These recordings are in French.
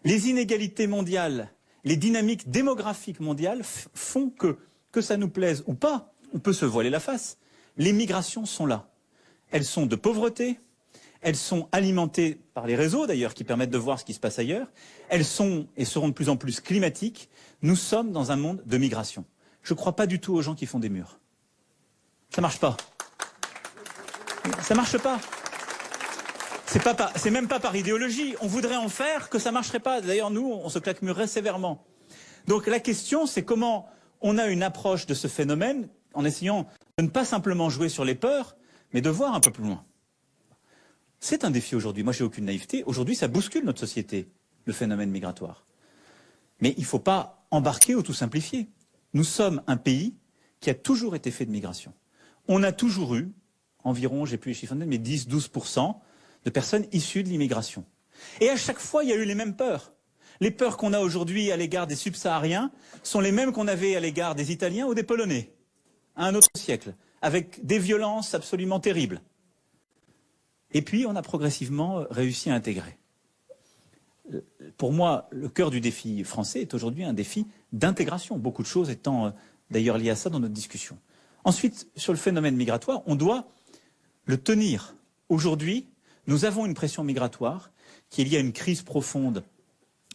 Les inégalités mondiales, les dynamiques démographiques mondiales font que ça nous plaise ou pas, on peut se voiler la face. Les migrations sont là. Elles sont de pauvreté, elles sont alimentées par les réseaux d'ailleurs qui permettent de voir ce qui se passe ailleurs. Elles sont et seront de plus en plus climatiques. Nous sommes dans un monde de migration. Je ne crois pas du tout aux gens qui font des murs. Ça marche pas. Ça marche pas. C'est même pas par idéologie. On voudrait en faire que ça marcherait pas. D'ailleurs, nous, on se claquemurerait sévèrement. Donc la question, c'est comment on a une approche de ce phénomène en essayant de ne pas simplement jouer sur les peurs, mais de voir un peu plus loin. C'est un défi aujourd'hui. Moi, j'ai aucune naïveté. Aujourd'hui, ça bouscule notre société, le phénomène migratoire. Mais il ne faut pas embarquer ou tout simplifier. Nous sommes un pays qui a toujours été fait de migration. On a toujours eu environ, j'ai plus les chiffres, mais 10-12% de personnes issues de l'immigration. Et à chaque fois, il y a eu les mêmes peurs. Les peurs qu'on a aujourd'hui à l'égard des subsahariens sont les mêmes qu'on avait à l'égard des Italiens ou des Polonais, à un autre siècle, avec des violences absolument terribles. Et puis, on a progressivement réussi à intégrer. Pour moi, le cœur du défi français est aujourd'hui un défi d'intégration, beaucoup de choses étant d'ailleurs liées à ça dans notre discussion. Ensuite, sur le phénomène migratoire, on doit le tenir. Aujourd'hui, nous avons une pression migratoire qui est liée à une crise profonde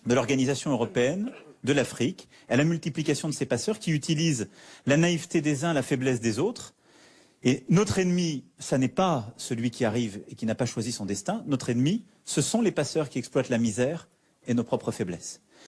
de l'organisation européenne, de l'Afrique, à la multiplication de ces passeurs qui utilisent la naïveté des uns, la faiblesse des autres. Et notre ennemi, ça n'est pas celui qui arrive et qui n'a pas choisi son destin. Notre ennemi, ce sont les passeurs qui exploitent la misère et nos propres faiblesses.